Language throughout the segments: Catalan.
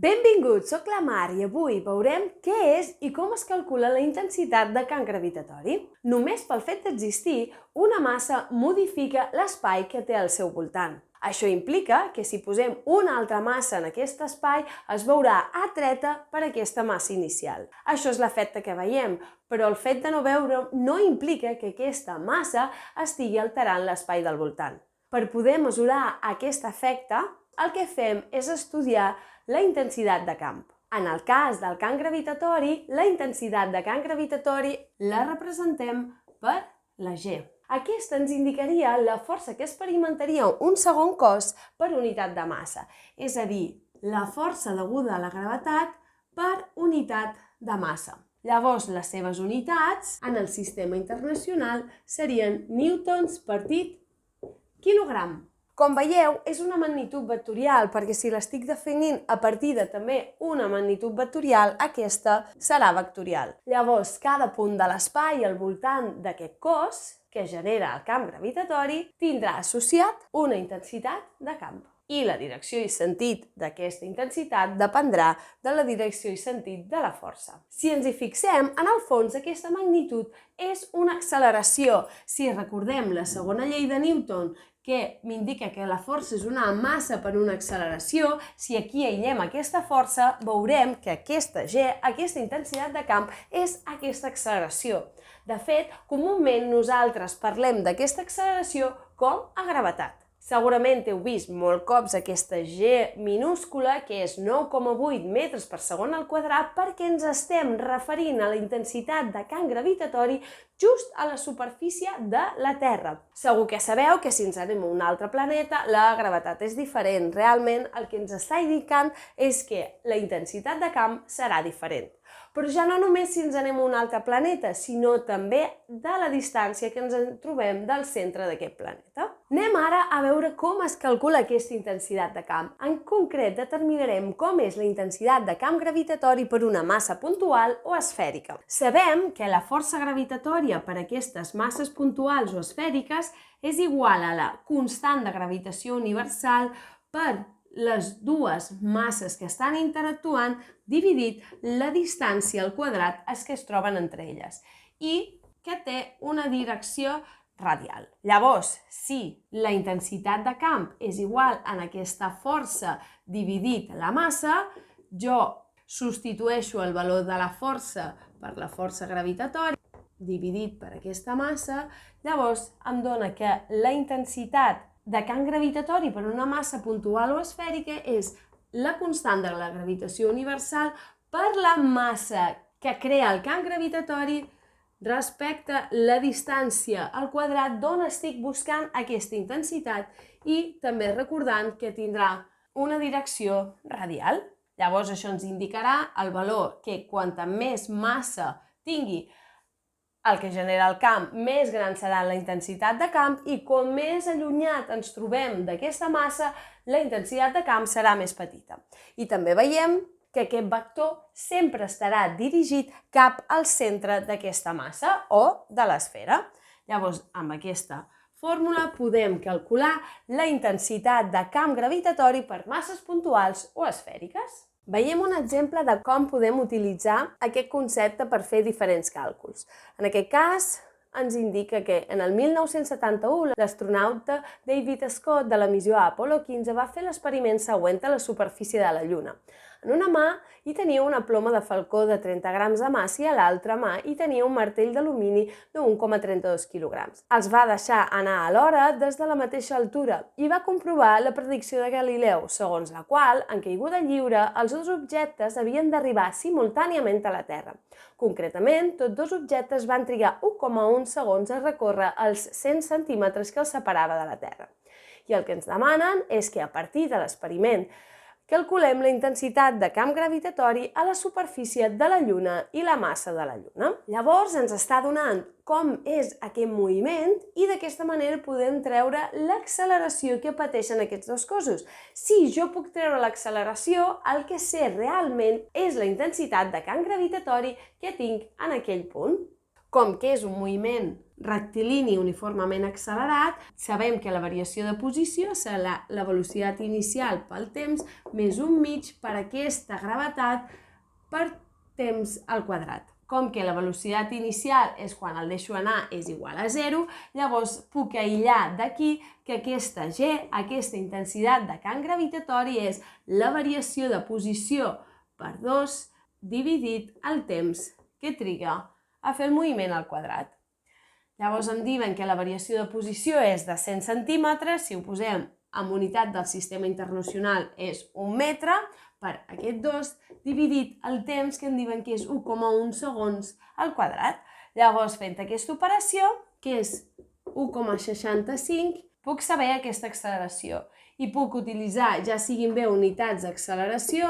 Benvinguts, soc la Mar i avui veurem què és i com es calcula la intensitat de camp gravitatori. Només pel fet d'existir, una massa modifica l'espai que té al seu voltant. Això implica que si posem una altra massa en aquest espai, es veurà atreta per aquesta massa inicial. Això és l'efecte que veiem, però el fet de no veure no implica que aquesta massa estigui alterant l'espai del voltant. Per poder mesurar aquest efecte, el que fem és estudiar la intensitat de camp. En el cas del camp gravitatori, la intensitat de camp gravitatori la representem per la G. Aquesta ens indicaria la força que experimentaria un segon cos per unitat de massa, és a dir, la força deguda a la gravetat per unitat de massa. Llavors, les seves unitats en el sistema internacional serien newtons per dit quilogram. Com veieu, és una magnitud vectorial, perquè si l'estic definint a partir de també una magnitud vectorial, aquesta serà vectorial. Llavors, cada punt de l'espai al voltant d'aquest cos, que genera el camp gravitatori, tindrà associat una intensitat de camp. I la direcció i sentit d'aquesta intensitat dependrà de la direcció i sentit de la força. Si ens hi fixem, en el fons aquesta magnitud és una acceleració. Si recordem la segona llei de Newton, que m'indica que la força és una massa per una acceleració, si aquí aïllem aquesta força, veurem que aquesta G, aquesta intensitat de camp, és aquesta acceleració. De fet, comúment nosaltres parlem d'aquesta acceleració com a gravetat. Segurament heu vist molt cops aquesta G minúscula, que és 9,8 metres per segon al quadrat, perquè ens estem referint a la intensitat de camp gravitatori just a la superfície de la Terra. Segur que sabeu que si ens anem a un altre planeta, la gravetat és diferent. Realment el que ens està indicant és que la intensitat de camp serà diferent. Però ja no només si ens anem a un altre planeta, sinó també de la distància que ens trobem del centre d'aquest planeta. Anem ara a veure com es calcula aquesta intensitat de camp. En concret, determinarem com és la intensitat de camp gravitatori per una massa puntual o esfèrica. Sabem que la força gravitatòria per a aquestes masses puntuals o esfèriques és igual a la constant de gravitació universal per les dues masses que estan interactuant dividit la distància al quadrat que es troben entre elles i que té una direcció radial. Llavors, si la intensitat de camp és igual a aquesta força dividit la massa, jo substitueixo el valor de la força per la força gravitatòria dividit per aquesta massa, llavors em dona que la intensitat de camp gravitatori per una massa puntual o esfèrica és la constant de la gravitació universal per la massa que crea el camp gravitatori respecte a la distància al quadrat d'on estic buscant aquesta intensitat i també recordant que tindrà una direcció radial. Llavors això ens indicarà el valor que quanta més massa tingui el que genera el camp, més gran serà la intensitat de camp i com més allunyat ens trobem d'aquesta massa, la intensitat de camp serà més petita. I també veiem que aquest vector sempre estarà dirigit cap al centre d'aquesta massa o de l'esfera. Llavors, amb aquesta fórmula podem calcular la intensitat de camp gravitatori per masses puntuals o esfèriques. Veiem un exemple de com podem utilitzar aquest concepte per fer diferents càlculs. En aquest cas, ens indica que en el 1971 l'astronauta David Scott de la missió Apollo 15 va fer l'experiment següent a la superfície de la Lluna. En una mà hi tenia una ploma de falcó de 30 grams de massa i a l'altra mà hi tenia un martell d'alumini de 1,32 quilograms. Els va deixar anar alhora des de la mateixa altura i va comprovar la predicció de Galileu, segons la qual, en caiguda lliure, els dos objectes havien d'arribar simultàniament a la Terra. Concretament, tots dos objectes van trigar 1,1 segons a recórrer els 100 centímetres que els separava de la Terra. I el que ens demanen és que a partir de l'experiment calculem la intensitat de camp gravitatori a la superfície de la Lluna i la massa de la Lluna. Llavors ens està donant com és aquest moviment i d'aquesta manera podem treure l'acceleració que pateixen aquests dos cossos. Si jo puc treure l'acceleració, el que sé realment és la intensitat de camp gravitatori que tinc en aquell punt. Com que és un moviment rectilini uniformement accelerat, sabem que la variació de posició serà la velocitat inicial pel temps més 1/2 per aquesta gravetat per temps al quadrat. Com que la velocitat inicial és quan el deixo anar és igual a 0, llavors puc aïllar d'aquí que aquesta G, aquesta intensitat de camp gravitatori, és la variació de posició per 2 dividit el temps que triga a fer el moviment al quadrat. Llavors em diuen que la variació de posició és de 100 centímetres, si ho posem en unitat del sistema internacional és 1 metre, per aquest 2 dividit el temps que em diuen que és 1,1 segons al quadrat. Llavors, fent aquesta operació, que és 1,65, puc saber aquesta acceleració i puc utilitzar, ja siguin bé unitats d'acceleració,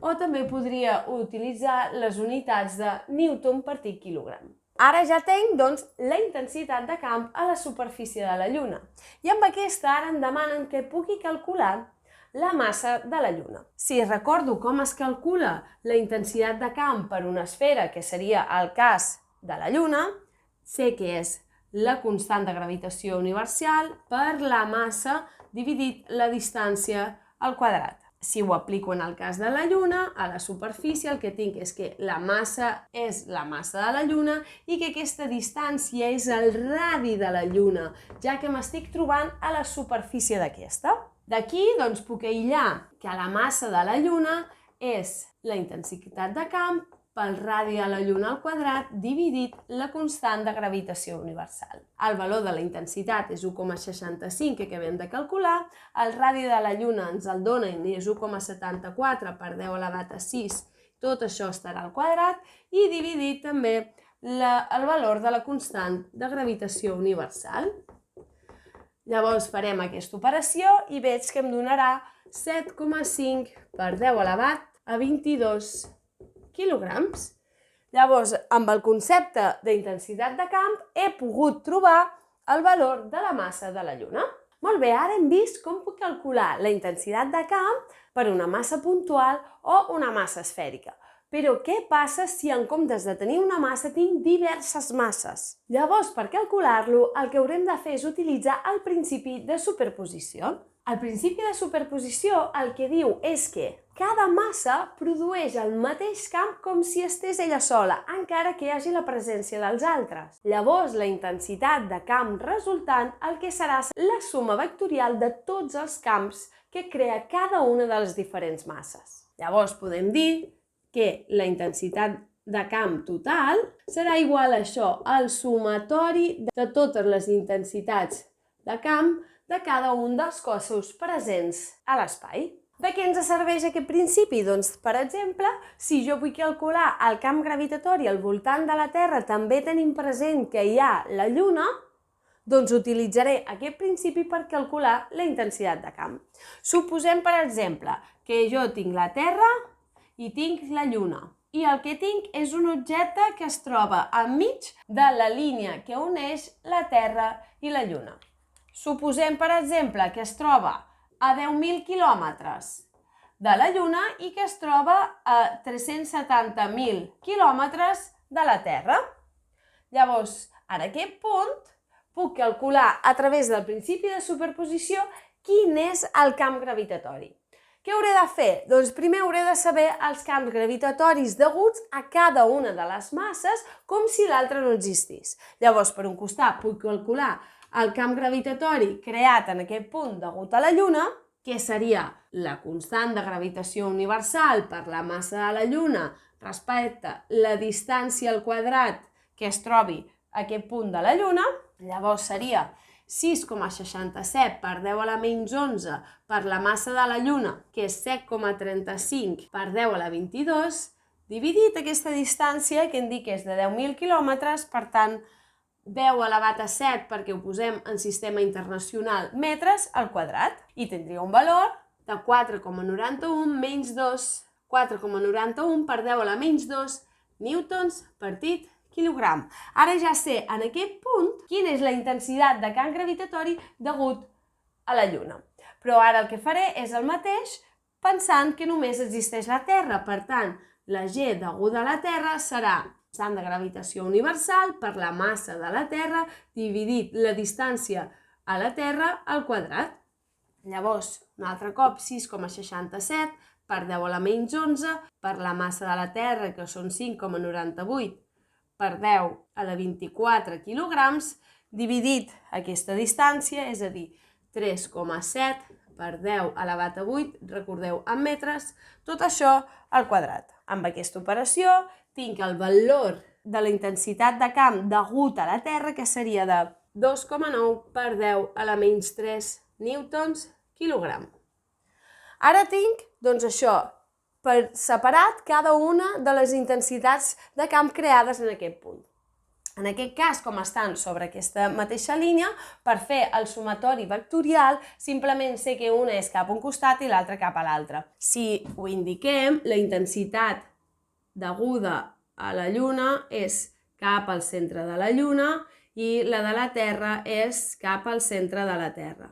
o també podria utilitzar les unitats de Newton per quilogram. Ara ja tenc, doncs, la intensitat de camp a la superfície de la Lluna. I amb aquesta ara em demanen que pugui calcular la massa de la Lluna. Si recordo com es calcula la intensitat de camp per una esfera, que seria el cas de la Lluna, sé que és la constant de gravitació universal per la massa dividit la distància al quadrat. Si ho aplico en el cas de la Lluna, a la superfície el que tinc és que la massa és la massa de la Lluna i que aquesta distància és el radi de la Lluna, ja que m'estic trobant a la superfície d'aquesta. D'aquí, doncs, puc aïllar que la massa de la Lluna és la intensitat de camp pel radi de la Lluna al quadrat dividit la constant de gravitació universal. El valor de la intensitat és 1,65 que acabem de calcular, el radi de la Lluna ens el dona i és 1,74 per 10 elevat a 6, tot això estarà al quadrat, i dividit també el valor de la constant de gravitació universal. Llavors farem aquesta operació i veig que em donarà 7,5 per 10 elevat a 22 quilograms. Llavors, amb el concepte d'intensitat de camp he pogut trobar el valor de la massa de la Lluna. Molt bé, ara hem vist com puc calcular la intensitat de camp per una massa puntual o una massa esfèrica. Però què passa si en comptes de tenir una massa tinc diverses masses? Llavors, per calcular-lo, el que haurem de fer és utilitzar el principi de superposició. El principi de superposició el que diu és que cada massa produeix el mateix camp com si estés ella sola, encara que hi hagi la presència dels altres. Llavors, la intensitat de camp resultant el que serà la suma vectorial de tots els camps que crea cada una de les diferents masses. Llavors, podem dir que la intensitat de camp total serà igual a això, al sumatori de totes les intensitats de camp de cada un dels cossos presents a l'espai. De què ens serveix aquest principi? Doncs, per exemple, si jo vull calcular el camp gravitatori al voltant de la Terra, també tenim present que hi ha la Lluna, doncs utilitzaré aquest principi per calcular la intensitat de camp. Suposem, per exemple, que jo tinc la Terra i tinc la Lluna. I el que tinc és un objecte que es troba enmig de la línia que uneix la Terra i la Lluna. Suposem, per exemple, que es troba a 10.000 quilòmetres de la Lluna i que es troba a 370.000 quilòmetres de la Terra. Llavors, en aquest punt, puc calcular a través del principi de superposició quin és el camp gravitatori. Què hauré de fer? Doncs primer hauré de saber els camps gravitatoris deguts a cada una de les masses com si l'altra no existís. Llavors, per un costat, puc calcular el camp gravitatori creat en aquest punt degut a la Lluna, que seria la constant de gravitació universal per la massa de la Lluna respecte a la distància al quadrat que es trobi a aquest punt de la Lluna. Llavors seria 6,67 per 10 a la menys 11 per la massa de la Lluna, que és 7,35 per 10 a la 22, dividit aquesta distància que indica és de 10.000 quilòmetres, per tant, 10 elevat a 7 perquè ho posem en sistema internacional metres al quadrat, i tindria un valor de 4,91 menys 2, 4,91 per 10 a la menys 2 newtons partit quilogram. Ara ja sé en aquest punt quina és la intensitat de camp gravitatori degut a la Lluna. Però ara el que faré és el mateix pensant que només existeix la Terra. Per tant, la G deguda a la Terra serà constant de gravitació universal per la massa de la Terra dividit la distància a la Terra al quadrat. Llavors, un altre cop, 6,67 per 10 a la menys 11 per la massa de la Terra, que són 5,98 per 10 a la 24 quilograms, dividit aquesta distància, és a dir, 3,7 per 10 elevat a 8, recordeu, en metres, tot això al quadrat. Amb aquesta operació tinc el valor de la intensitat de camp degut a la Terra, que seria de 2,9 per 10 a la menys 3 newtons quilogram. Ara tinc, doncs això, per separat cada una de les intensitats de camp creades en aquest punt. En aquest cas, com estan sobre aquesta mateixa línia, per fer el sumatori vectorial, simplement sé que una és cap a un costat i l'altra cap a l'altre. Si ho indiquem, la intensitat deguda a la Lluna és cap al centre de la Lluna i la de la Terra és cap al centre de la Terra.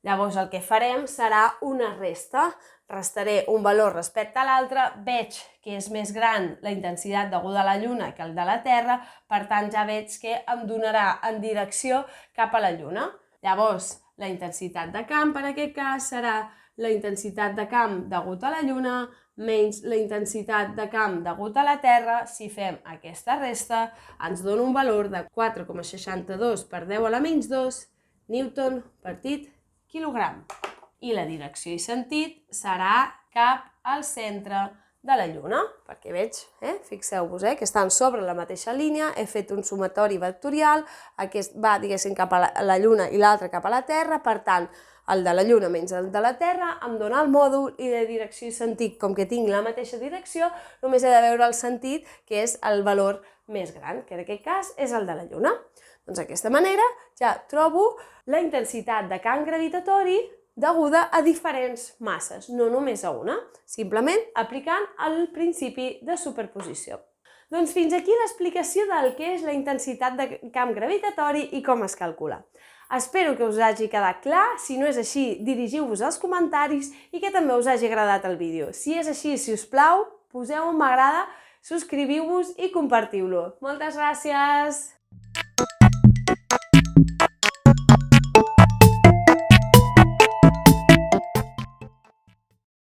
Llavors el que farem serà una resta. Restaré un valor respecte a l'altre, veig que és més gran la intensitat deguda a la Lluna que el de la Terra, per tant ja veig que em donarà en direcció cap a la Lluna. Llavors la intensitat de camp en aquest cas serà la intensitat de camp degut a la Lluna menys la intensitat de camp degut a la Terra. Si fem aquesta resta ens dona un valor de 4,62 per 10 a la menys 2 newton partit quilogram. I la direcció i sentit serà cap al centre de la Lluna, perquè veig, fixeu-vos, que estan sobre la mateixa línia, he fet un sumatori vectorial, aquest va, diguéssim, cap a la Lluna i l'altre cap a la Terra, per tant, el de la Lluna menys el de la Terra em dona el mòdul i de direcció i sentit, com que tinc la mateixa direcció, només he de veure el sentit, que és el valor més gran, que en aquest cas és el de la Lluna. Doncs d'aquesta manera ja trobo la intensitat de camp gravitatori deguda a diferents masses, no només a una, simplement aplicant el principi de superposició. Doncs fins aquí l'explicació del que és la intensitat de camp gravitatori i com es calcula. Espero que us hagi quedat clar, si no és així, dirigiu-vos als comentaris i que també us hagi agradat el vídeo. Si és així, si us plau, poseu un m'agrada, subscriviu-vos i compartiu-lo. Moltes gràcies!